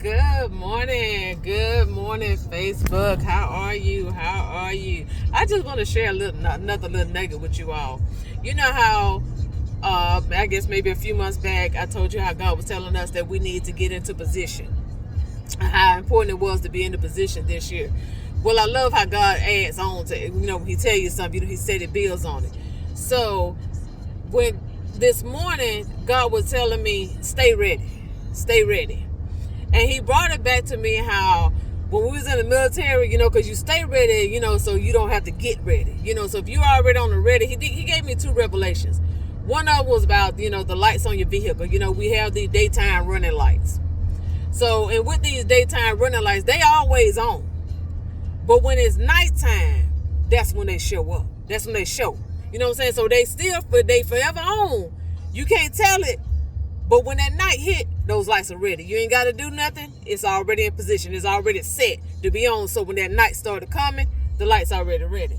Good morning. Good morning, Facebook. How are you? How are you? I just want to share another little nugget with you all. You know how, I guess maybe a few months back, I told you how God was telling us that we need to get into position. How important it was to be in the position this year. Well, I love how God adds on to it. He tell you something, he said it builds on it. So when this morning, God was telling me, stay ready. Stay ready. And he brought it back to me how when we was in the military, because you stay ready, so you don't have to get ready. So if you're already on the ready, he gave me 2 revelations. One of them was about, the lights on your vehicle. We have these daytime running lights. So, and with these daytime running lights, they always on. But when it's nighttime, that's when they show up. That's when they show. You know what I'm saying? So they forever on. You can't tell it. But when that night hit, those lights are ready. You ain't got to do nothing. It's already in position. It's already set to be on. So when that night started coming, the lights already ready.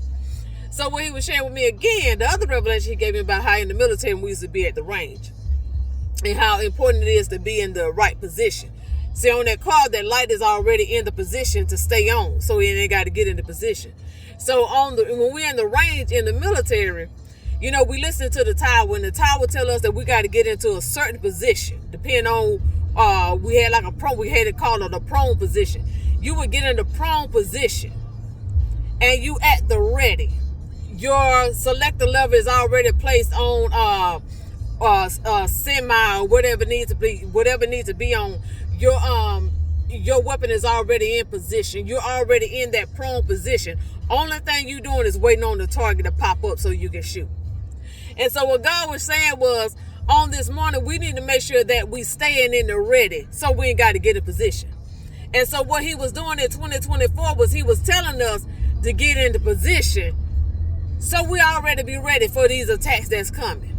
So what he was sharing with me again, the other revelation he gave me about how in the military we used to be at the range. And how important it is to be in the right position. See, on that car, that light is already in the position to stay on. So you ain't got to get into position. So when we're in the range in the military, we listen to the tower, and the tower tell us that we got to get into a certain position, depending on, we had it called the prone position. You would get in the prone position, and you at the ready. Your selector lever is already placed on, semi or whatever needs to be on. Your weapon is already in position. You're already in that prone position. Only thing you doing is waiting on the target to pop up so you can shoot. And so what God was saying was, on this morning, we need to make sure that we staying in the ready so we ain't got to get in position. And so what he was doing in 2024 was he was telling us to get into position so we already be ready for these attacks that's coming.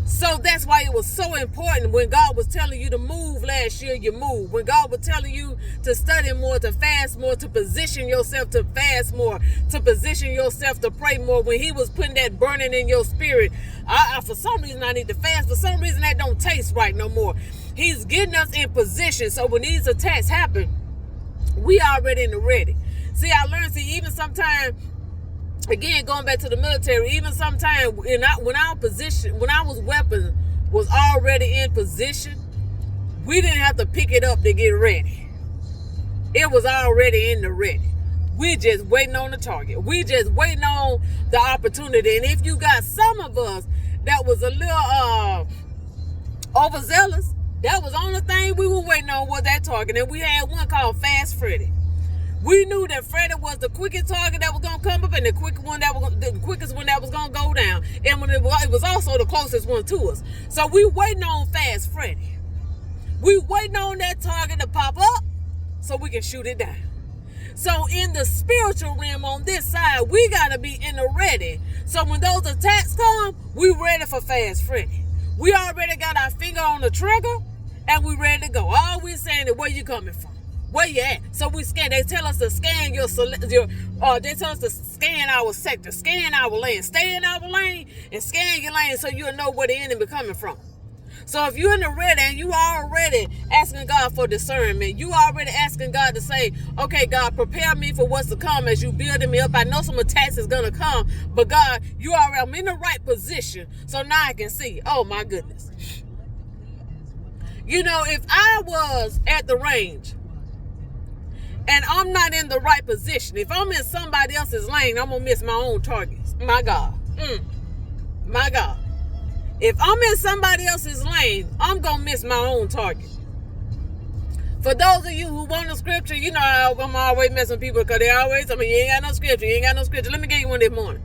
So that's why it was so important when God was telling you to move last year, you moved. When God was telling you to study more, to fast more, to position yourself to fast more, to position yourself to pray more. When he was putting that burning in your spirit, for some reason I need to fast. For some reason that don't taste right no more. He's getting us in position. So when these attacks happen, we already in the ready. See, I learned, even sometimes, again, going back to the military, even sometimes when our weapon was already in position, we didn't have to pick it up to get ready. It was already in the ready. We just waiting on the target. We just waiting on the opportunity. And if you got some of us that was a little overzealous, that was the only thing we were waiting on was that target. And we had one called Fast Freddy. We knew that Freddy was the quickest target that was going to come up and the quickest one that was going to go down. And it was also the closest one to us. So we waiting on Fast Freddy. We waiting on that target to pop up so we can shoot it down. So in the spiritual realm on this side, we got to be in the ready. So when those attacks come, we ready for Fast Freddy. We already got our finger on the trigger and we ready to go. All we saying is where you coming from. Where you at? So we scan. They tell us to scan they tell us to scan our sector, scan our lane, stay in our lane, and scan your lane so you'll know where the enemy coming from. So if you're in the ready and you already asking God for discernment, you already asking God to say, okay, God, prepare me for what's to come as you building me up. I know some attacks is gonna come, but God, I'm in the right position, so now I can see. Oh my goodness. If I was at the range and I'm not in the right position, if I'm in somebody else's lane, I'm going to miss my own targets. My God. My God. If I'm in somebody else's lane, I'm going to miss my own target. For those of you who want the scripture, I'm always messing with people because they always tell me, you ain't got no scripture, you ain't got no scripture. Let me give you one this morning.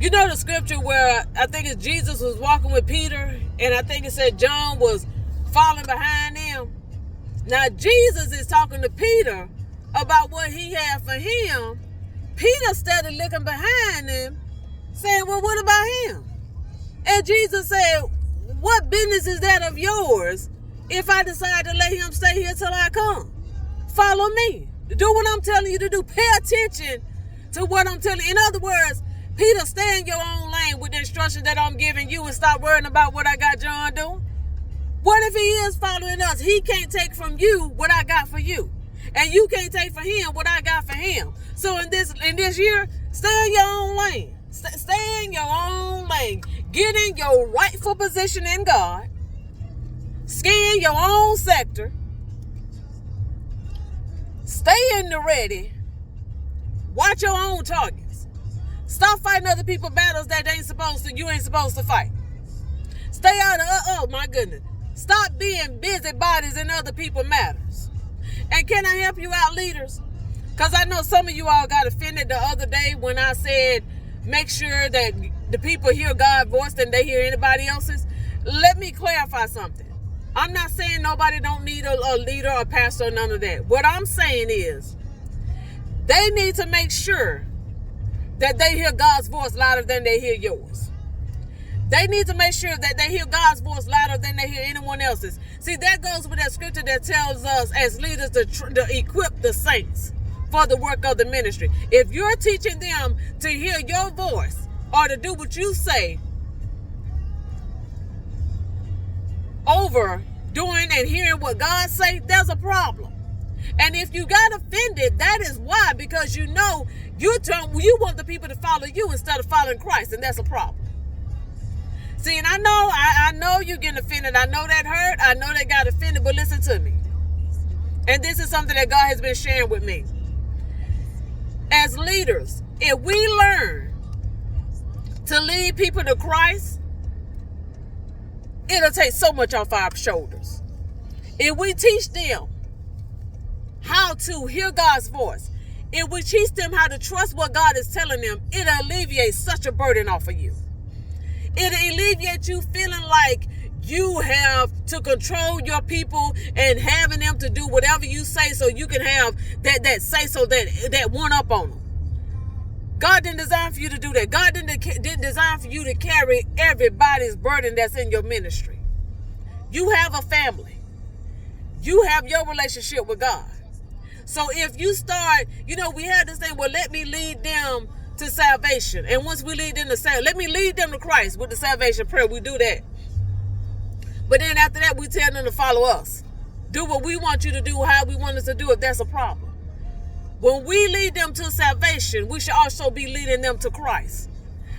You know the scripture where I think it's Jesus was walking with Peter, and I think it said John was following behind them. Now, Jesus is talking to Peter about what he had for him. Peter started looking behind him, saying, well, what about him? And Jesus said, what business is that of yours if I decide to let him stay here till I come? Follow me. Do what I'm telling you to do. Pay attention to what I'm telling you. In other words, Peter, stay in your own lane with the instructions that I'm giving you and stop worrying about what I got John doing. What if he is following us? He can't take from you what I got for you. And you can't take from him what I got for him. So in this year, stay in your own lane. Stay in your own lane. Get in your rightful position in God. Scan your own sector. Stay in the ready. Watch your own targets. Stop fighting other people's battles that you ain't supposed to fight. Stay out of, oh my goodness. Stop being busybodies in other people's matters. And can I help you out, leaders? Because I know some of you all got offended the other day when I said, make sure that the people hear God's voice than they hear anybody else's. Let me clarify something. I'm not saying nobody don't need a leader or a pastor or none of that. What I'm saying is they need to make sure that they hear God's voice louder than they hear yours. They need to make sure that they hear God's voice louder than they hear anyone else's. See, that goes with that scripture that tells us as leaders to equip the saints for the work of the ministry. If you're teaching them to hear your voice or to do what you say over doing and hearing what God say, there's a problem. And if you got offended, that is why, because you know you want the people to follow you instead of following Christ, and that's a problem. See, and I know you're getting offended. I know that hurt. I know they got offended, but listen to me. And this is something that God has been sharing with me. As leaders, if we learn to lead people to Christ, it'll take so much off our shoulders. If we teach them how to hear God's voice, if we teach them how to trust what God is telling them, it'll alleviate such a burden off of you. It'll alleviate you feeling like you have to control your people and having them to do whatever you say so you can have that say so that one up on them. God didn't design for you to do that. God didn't design for you to carry everybody's burden that's in your ministry. You have a family. You have your relationship with God. So if you start, we have this thing, well, let me lead them to salvation. And once we lead them to salvation, let me lead them to Christ with the salvation prayer. We do that. But then after that, we tell them to follow us. Do what we want you to do, how we want us to do it. That's a problem. When we lead them to salvation, we should also be leading them to Christ.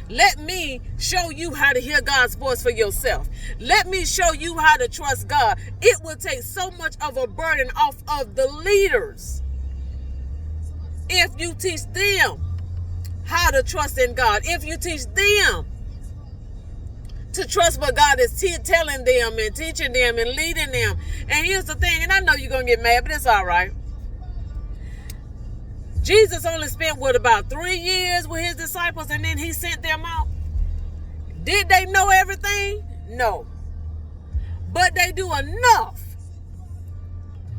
Let me show you how to hear God's voice for yourself. Let me show you how to trust God. It will take so much of a burden off of the leaders if you teach them how to trust in God. If you teach them to trust what God is telling them and teaching them and leading them. And here's the thing, and I know you're going to get mad, but it's all right. Jesus only spent, about 3 years with his disciples, and then he sent them out. Did they know everything? No. But they do enough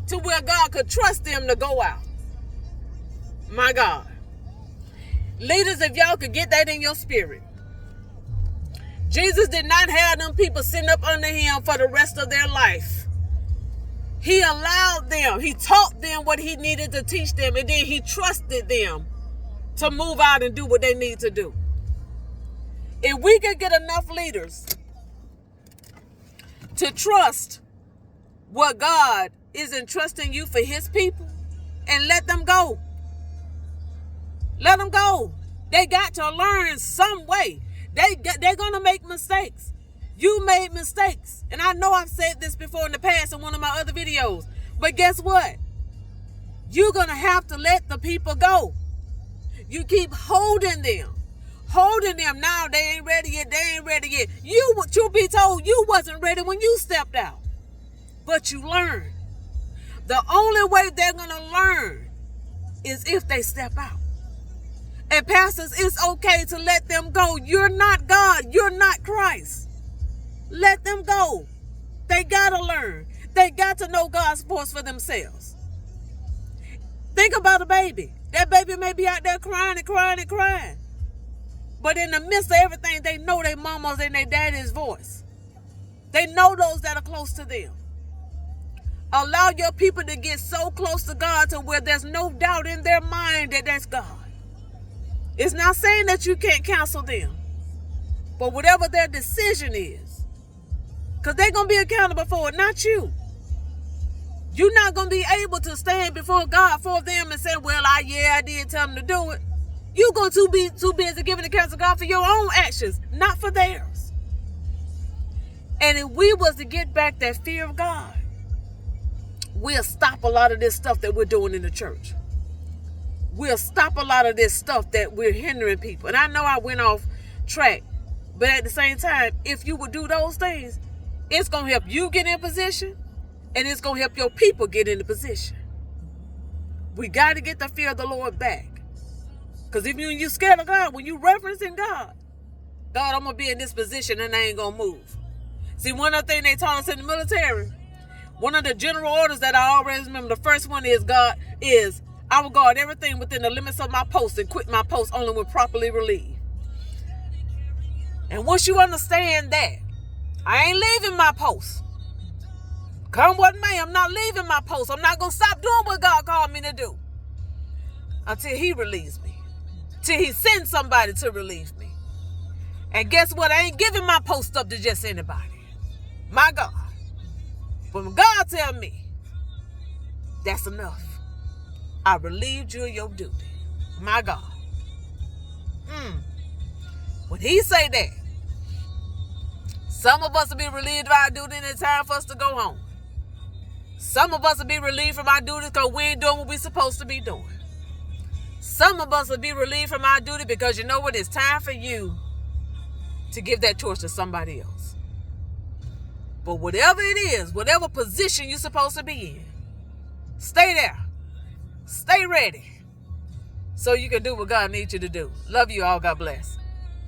to where God could trust them to go out. My God. Leaders, if y'all could get that in your spirit. Jesus did not have them people sitting up under him for the rest of their life. He allowed them. He taught them what he needed to teach them. And then he trusted them to move out and do what they need to do. If we could get enough leaders to trust what God is entrusting you for his people and let them go. Let them go. They got to learn some way. They're going to make mistakes. You made mistakes. And I know I've said this before in the past in one of my other videos. But guess what? You're going to have to let the people go. You keep holding them. Holding them. Now they ain't ready yet. They ain't ready yet. Truth be told, you wasn't ready when you stepped out. But you learned. The only way they're going to learn is if they step out. And pastors, it's okay to let them go. You're not God. You're not Christ. Let them go. They got to learn. They got to know God's voice for themselves. Think about a baby. That baby may be out there crying and crying and crying. But in the midst of everything, they know their mama's and their daddy's voice. They know those that are close to them. Allow your people to get so close to God to where there's no doubt in their mind that that's God. It's not saying that you can't counsel them. But whatever their decision is, Because they're going to be accountable for it, not you. You're not going to be able to stand before God for them and say, well, I did tell them to do it. You're going to be too busy giving account to God for your own actions, not for theirs. And if we was to get back that fear of God, we'll stop a lot of this stuff that we're doing in the church. We'll stop a lot of this stuff that we're hindering people. And I know I went off track, but at the same time, if you would do those things, it's going to help you get in position, and it's going to help your people get in the position. We got to get the fear of the Lord back. Because if you're scared of God, when you're referencing God, I'm going to be in this position and I ain't going to move. See, one of the things they taught us in the military, one of the general orders that I always remember, the first one is I will guard everything within the limits of my post and quit my post only when properly relieved. And once you understand that, I ain't leaving my post. Come what may, I'm not leaving my post. I'm not going to stop doing what God called me to do until he relieves me, till he sends somebody to relieve me. And guess what? I ain't giving my post up to just anybody. My God. But when God tell me, that's enough, I relieved you of your duty. My God. When he say that, some of us will be relieved of our duty and it's time for us to go home. Some of us will be relieved from our duties because we ain't doing what we're supposed to be doing. Some of us will be relieved from our duty because you know what? It's time for you to give that torch to somebody else. But whatever it is, whatever position you're supposed to be in, stay there. Stay ready so you can do what God needs you to do. Love you all. God bless.